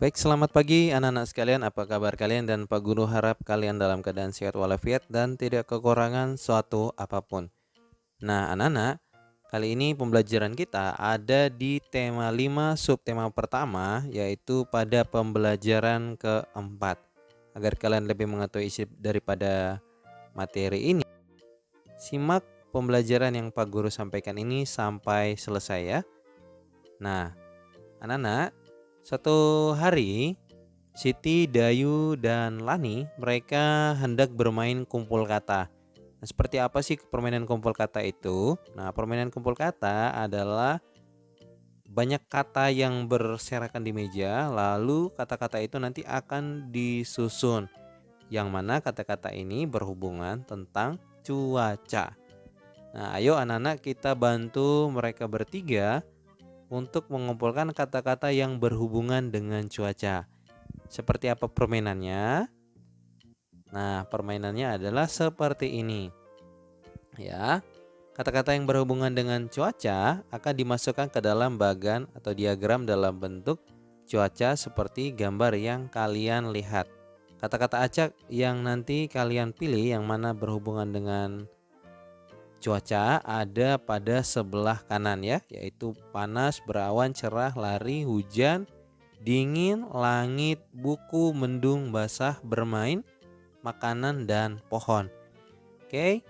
Baik, selamat pagi anak-anak sekalian. Apa kabar kalian? Dan Pak Guru harap kalian dalam keadaan sehat walafiat dan tidak kekurangan suatu apapun. Nah, anak-anak, kali ini pembelajaran kita ada di tema 5 subtema pertama, yaitu pada pembelajaran keempat. Agar kalian lebih mengetahui isi daripada materi ini, simak pembelajaran yang Pak Guru sampaikan ini sampai selesai ya. Nah, anak-anak, suatu hari Siti, Dayu, dan Lani mereka hendak bermain kumpul kata. Nah, seperti apa sih permainan kumpul kata itu? Nah, permainan kumpul kata adalah banyak kata yang berserakan di meja, lalu kata-kata itu nanti akan disusun. Yang mana kata-kata ini berhubungan tentang cuaca. Nah, ayo anak-anak kita bantu mereka bertiga untuk mengumpulkan kata-kata yang berhubungan dengan cuaca. Seperti apa permainannya? Nah, permainannya adalah seperti ini. Ya, kata-kata yang berhubungan dengan cuaca akan dimasukkan ke dalam bagan atau diagram dalam bentuk cuaca seperti gambar yang kalian lihat. Kata-kata acak yang nanti kalian pilih yang mana berhubungan dengan cuaca ada pada sebelah kanan ya, yaitu panas, berawan, cerah, lari, hujan, dingin, langit, buku, mendung, basah, bermain, makanan, dan pohon. Oke,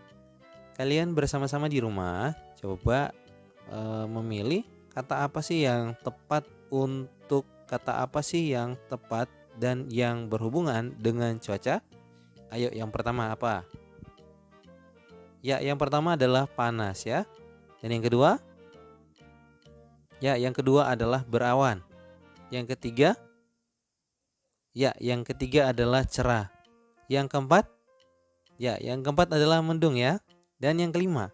kalian bersama-sama di rumah coba memilih kata apa sih yang tepat untuk kata apa sih yang tepat dan yang berhubungan dengan cuaca. Ayo, yang pertama apa? Ya, yang pertama adalah panas ya. Dan yang kedua? Ya, yang kedua adalah berawan. Yang ketiga? Ya, yang ketiga adalah cerah. Yang keempat? Ya, yang keempat adalah mendung ya. Dan yang kelima?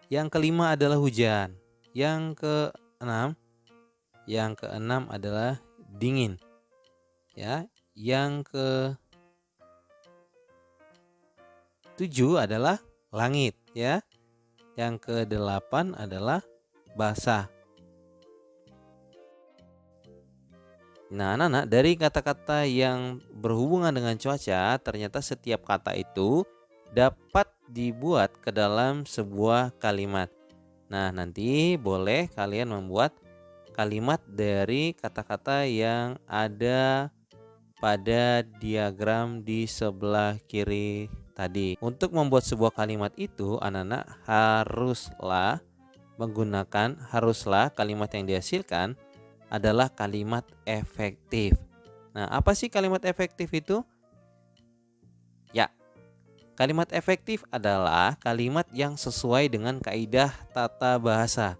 Yang kelima adalah hujan. Yang keenam? Yang keenam adalah dingin. Ya, yang ketujuh adalah langit ya. Yang kedelapan adalah basah. Nah, anak-anak, dari kata-kata yang berhubungan dengan cuaca, ternyata setiap kata itu dapat dibuat ke dalam sebuah kalimat. Nah, nanti boleh kalian membuat kalimat dari kata-kata yang ada pada diagram di sebelah kiri tadi. Untuk membuat sebuah kalimat itu, anak-anak haruslah kalimat yang dihasilkan adalah kalimat efektif. Nah, apa sih kalimat efektif itu? Ya, kalimat efektif adalah kalimat yang sesuai dengan kaidah tata bahasa,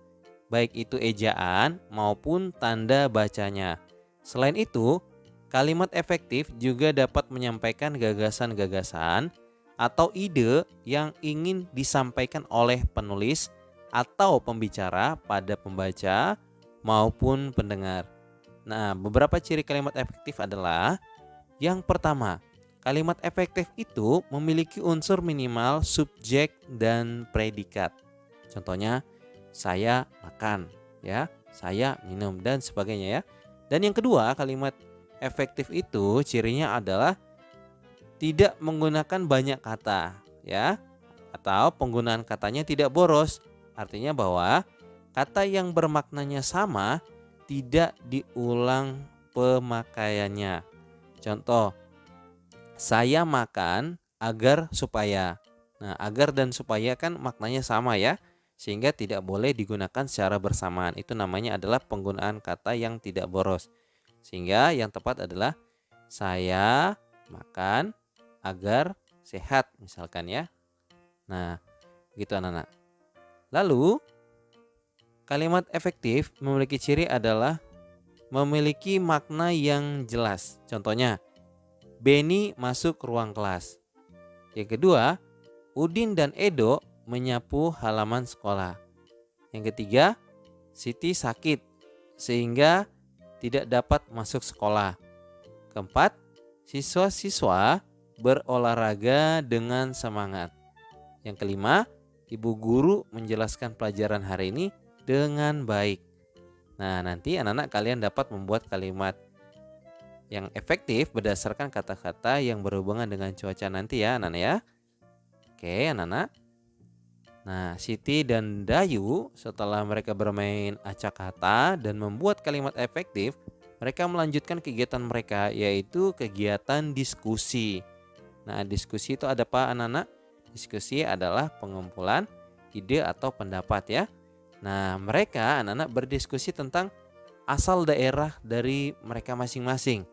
baik itu ejaan maupun tanda bacanya. Selain itu, kalimat efektif juga dapat menyampaikan gagasan-gagasan atau ide yang ingin disampaikan oleh penulis atau pembicara pada pembaca maupun pendengar. Nah, beberapa ciri kalimat efektif adalah yang pertama, kalimat efektif itu memiliki unsur minimal subjek dan predikat. Contohnya, saya makan, ya, saya minum dan sebagainya ya. Dan yang kedua, kalimat efektif itu cirinya adalah tidak menggunakan banyak kata, ya, atau penggunaan katanya tidak boros. Artinya bahwa kata yang bermaknanya sama tidak diulang pemakaiannya. Contoh, saya makan agar supaya. Nah, agar dan supaya kan maknanya sama ya, sehingga tidak boleh digunakan secara bersamaan. Itu namanya adalah penggunaan kata yang tidak boros. Sehingga yang tepat adalah saya makan agar sehat misalkan ya. Nah, gitu anak-anak. Lalu kalimat efektif memiliki ciri adalah memiliki makna yang jelas. Contohnya, Beni masuk ruang kelas. Yang kedua, Udin dan Edo menyapu halaman sekolah. Yang ketiga, Siti sakit sehingga tidak dapat masuk sekolah. Keempat, siswa-siswa berolahraga dengan semangat. Yang kelima, ibu guru menjelaskan pelajaran hari ini dengan baik. Nah, nanti anak-anak kalian dapat membuat kalimat yang efektif berdasarkan kata-kata yang berhubungan dengan cuaca nanti ya anak-anak ya. Oke anak-anak. Nah, Siti dan Dayu setelah mereka bermain acak kata dan membuat kalimat efektif, mereka melanjutkan kegiatan mereka, yaitu kegiatan diskusi. Nah, diskusi itu ada apa anak-anak? Diskusi adalah pengumpulan ide atau pendapat ya. Nah, mereka anak-anak berdiskusi tentang asal daerah dari mereka masing-masing.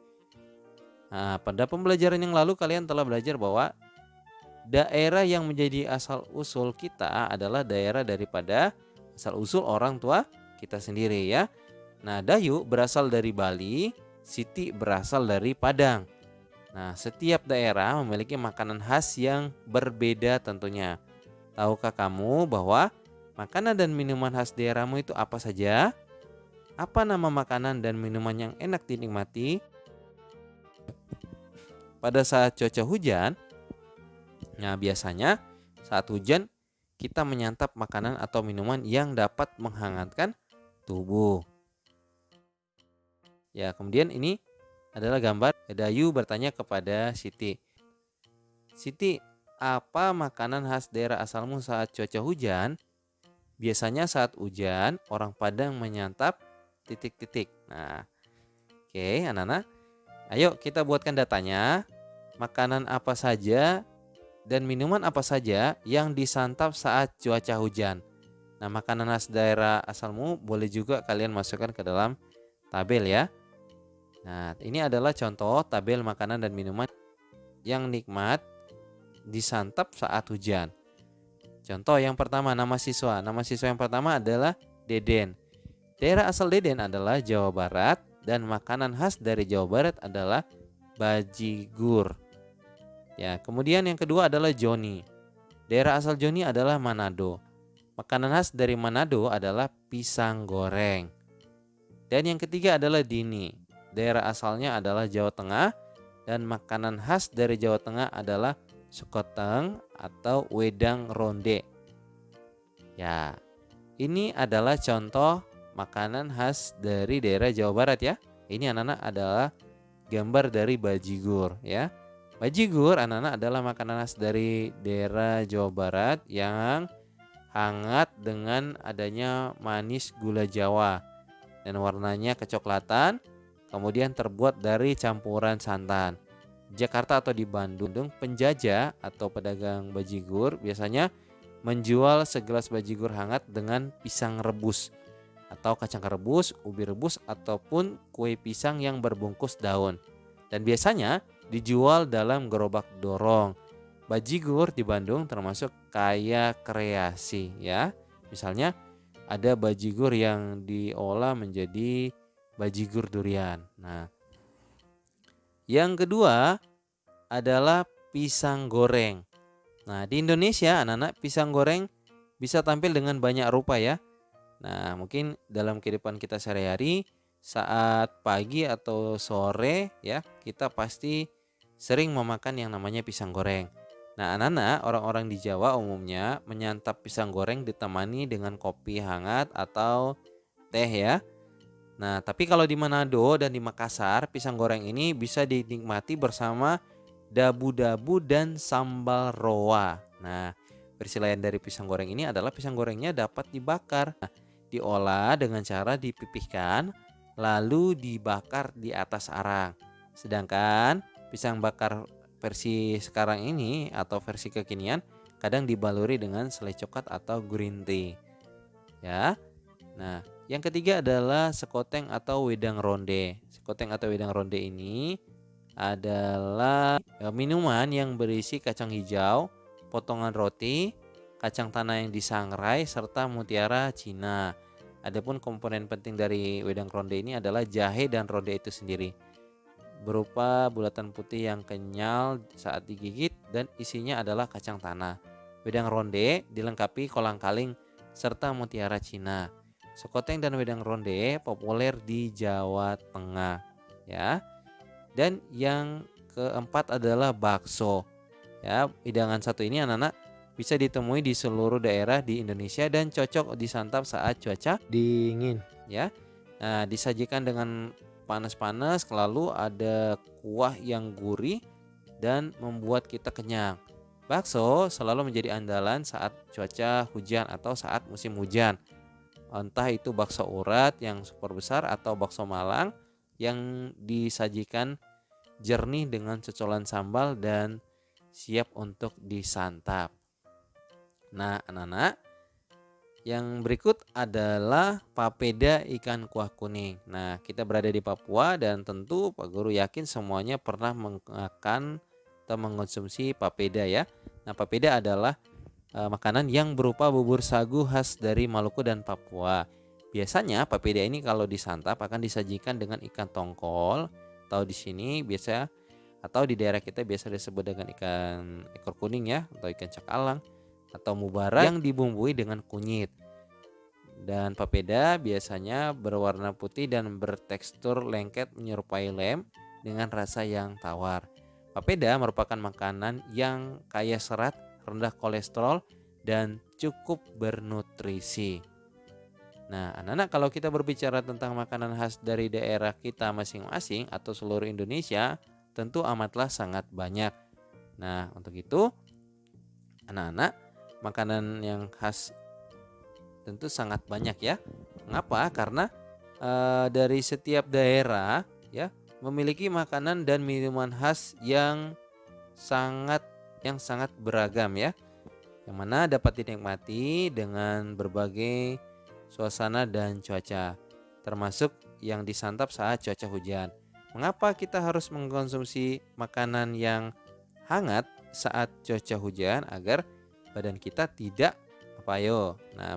Nah, pada pembelajaran yang lalu kalian telah belajar bahwa daerah yang menjadi asal usul kita adalah daerah daripada asal usul orang tua kita sendiri ya. Nah, Dayu berasal dari Bali, Siti berasal dari Padang. Nah, setiap daerah memiliki makanan khas yang berbeda tentunya. Tahukah kamu bahwa makanan dan minuman khas daerahmu itu apa saja? Apa nama makanan dan minuman yang enak dinikmati pada saat cuaca hujan? Nah, biasanya saat hujan kita menyantap makanan atau minuman yang dapat menghangatkan tubuh. Ya, kemudian ini adalah gambar Dayu bertanya kepada Siti. Siti, apa makanan khas daerah asalmu saat cuaca hujan? Biasanya saat hujan, orang Padang menyantap titik-titik. Nah, oke anak-anak. Ayo kita buatkan datanya. Makanan apa saja dan minuman apa saja yang disantap saat cuaca hujan. Nah, makanan khas daerah asalmu boleh juga kalian masukkan ke dalam tabel ya. Nah, ini adalah contoh tabel makanan dan minuman yang nikmat disantap saat hujan. Contoh yang pertama, nama siswa. Nama siswa yang pertama adalah Deden. Daerah asal Deden adalah Jawa Barat dan makanan khas dari Jawa Barat adalah bajigur. Ya, kemudian yang kedua adalah Joni. Daerah asal Joni adalah Manado. Makanan khas dari Manado adalah pisang goreng. Dan yang ketiga adalah Dini. Daerah asalnya adalah Jawa Tengah dan makanan khas dari Jawa Tengah adalah sekoteng atau wedang ronde. Ya, ini adalah contoh makanan khas dari daerah Jawa Barat ya. Ini anak-anak adalah gambar dari bajigur ya. Bajigur anak-anak adalah makanan khas dari daerah Jawa Barat yang hangat dengan adanya manis gula Jawa dan warnanya kecoklatan, kemudian terbuat dari campuran santan. Di Jakarta atau di Bandung, penjajah atau pedagang bajigur biasanya menjual segelas bajigur hangat dengan pisang rebus atau kacang rebus, ubi rebus ataupun kue pisang yang berbungkus daun. Dan biasanya dijual dalam gerobak dorong. Bajigur di Bandung termasuk kaya kreasi ya. Misalnya ada bajigur yang diolah menjadi bajigur durian. Nah, yang kedua adalah pisang goreng. Nah, di Indonesia anak-anak pisang goreng bisa tampil dengan banyak rupa ya. Nah, mungkin dalam kehidupan kita sehari-hari saat pagi atau sore ya, kita pasti sering memakan yang namanya pisang goreng. Nah, anak-anak, orang-orang di Jawa umumnya menyantap pisang goreng ditemani dengan kopi hangat atau teh ya. Nah, tapi kalau di Manado dan di Makassar, pisang goreng ini bisa dinikmati bersama dabu-dabu dan sambal roa. Nah, versi lain dari pisang goreng ini adalah pisang gorengnya dapat dibakar. Nah, diolah dengan cara dipipihkan lalu dibakar di atas arang. Sedangkan pisang bakar versi sekarang ini atau versi kekinian kadang dibaluri dengan selai coklat atau green tea. Ya. Nah, yang ketiga adalah sekoteng atau wedang ronde. Sekoteng atau wedang ronde ini adalah minuman yang berisi kacang hijau, potongan roti, kacang tanah yang disangrai serta mutiara Cina. Adapun komponen penting dari wedang ronde ini adalah jahe dan ronde itu sendiri. Berupa bulatan putih yang kenyal saat digigit dan isinya adalah kacang tanah. Wedang ronde dilengkapi kolang-kaling serta mutiara Cina. Sekoteng dan wedang ronde populer di Jawa Tengah ya. Dan yang keempat adalah bakso. Ya, hidangan satu ini anak-anak bisa ditemui di seluruh daerah di Indonesia dan cocok disantap saat cuaca dingin ya. Nah, disajikan dengan panas-panas, lalu ada kuah yang gurih dan membuat kita kenyang. Bakso selalu menjadi andalan saat cuaca hujan atau saat musim hujan. Entah itu bakso urat yang super besar atau bakso Malang yang disajikan jernih dengan cocolan sambal dan siap untuk disantap. Nah, anak-anak, yang berikut adalah papeda ikan kuah kuning. Nah, kita berada di Papua dan tentu Pak Guru yakin semuanya pernah makan atau mengonsumsi papeda ya. Nah, papeda adalah makanan yang berupa bubur sagu khas dari Maluku dan Papua. Biasanya papeda ini kalau disantap akan disajikan dengan ikan tongkol atau di sini biasa atau di daerah kita biasa disebut dengan ikan ekor kuning ya, atau ikan cakalang atau mubarak yang dibumbui dengan kunyit. Dan papeda biasanya berwarna putih dan bertekstur lengket menyerupai lem dengan rasa yang tawar. Papeda merupakan makanan yang kaya serat, rendah kolesterol, dan cukup bernutrisi. Nah, anak-anak, kalau kita berbicara tentang makanan khas dari daerah kita masing-masing atau seluruh Indonesia, tentu amatlah sangat banyak. Nah, untuk itu, anak-anak, makanan yang khas tentu sangat banyak ya. Mengapa? Karena dari setiap daerah ya memiliki makanan dan minuman khas yang sangat beragam ya, yang mana dapat dinikmati dengan berbagai suasana dan cuaca, termasuk yang disantap saat cuaca hujan. Mengapa kita harus mengkonsumsi makanan yang hangat saat cuaca hujan? Agar badan kita tidak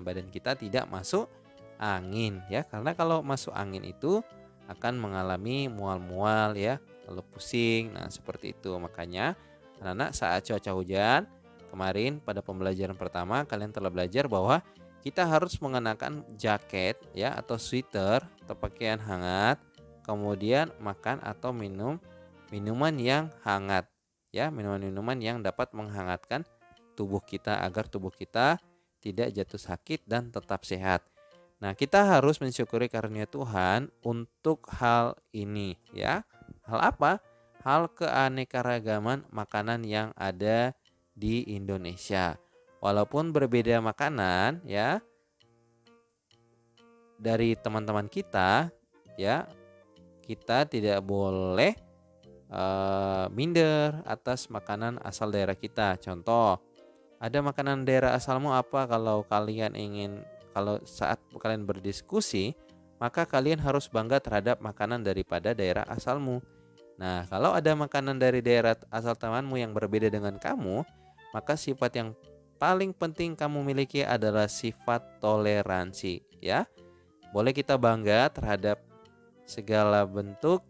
badan kita tidak masuk angin ya, karena kalau masuk angin itu akan mengalami mual-mual ya, lalu pusing. Nah, seperti itu. Makanya anak-anak, saat cuaca hujan kemarin pada pembelajaran pertama kalian telah belajar bahwa kita harus mengenakan jaket ya atau sweater atau pakaian hangat, kemudian makan atau minum minuman yang hangat ya, minuman-minuman yang dapat menghangatkan tubuh kita agar tubuh kita tidak jatuh sakit dan tetap sehat. Nah, kita harus mensyukuri karunia Tuhan untuk hal ini ya. Hal apa? Hal keanekaragaman makanan yang ada di Indonesia. Walaupun berbeda makanan ya dari teman-teman kita ya, kita tidak boleh minder atas makanan asal daerah kita. Contoh, ada makanan daerah asalmu apa? Kalau saat kalian berdiskusi, maka kalian harus bangga terhadap makanan daripada daerah asalmu. Nah, kalau ada makanan dari daerah asal temanmu yang berbeda dengan kamu, maka sifat yang paling penting kamu miliki adalah sifat toleransi, ya. Boleh kita bangga terhadap segala bentuk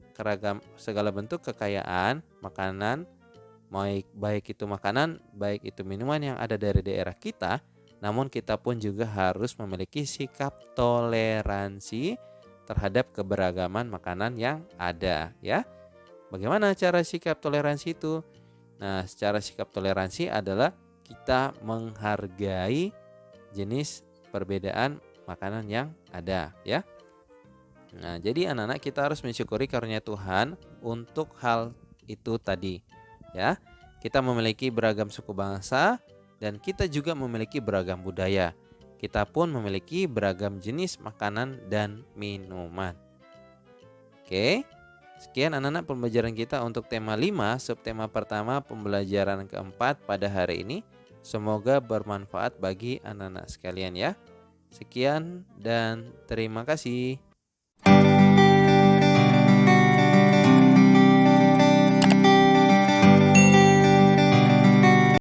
kekayaan makanan, baik itu makanan, baik itu minuman yang ada dari daerah kita. Namun kita pun juga harus memiliki sikap toleransi terhadap keberagaman makanan yang ada ya. Bagaimana cara sikap toleransi itu? Nah, secara sikap toleransi adalah kita menghargai jenis perbedaan makanan yang ada ya. Nah, jadi anak-anak, kita harus mensyukuri karunia Tuhan untuk hal itu tadi ya. Kita memiliki beragam suku bangsa dan kita juga memiliki beragam budaya. Kita pun memiliki beragam jenis makanan dan minuman. Oke. Sekian anak-anak pembelajaran kita untuk tema 5, subtema pertama pembelajaran keempat pada hari ini. Semoga bermanfaat bagi anak-anak sekalian ya. Sekian dan terima kasih.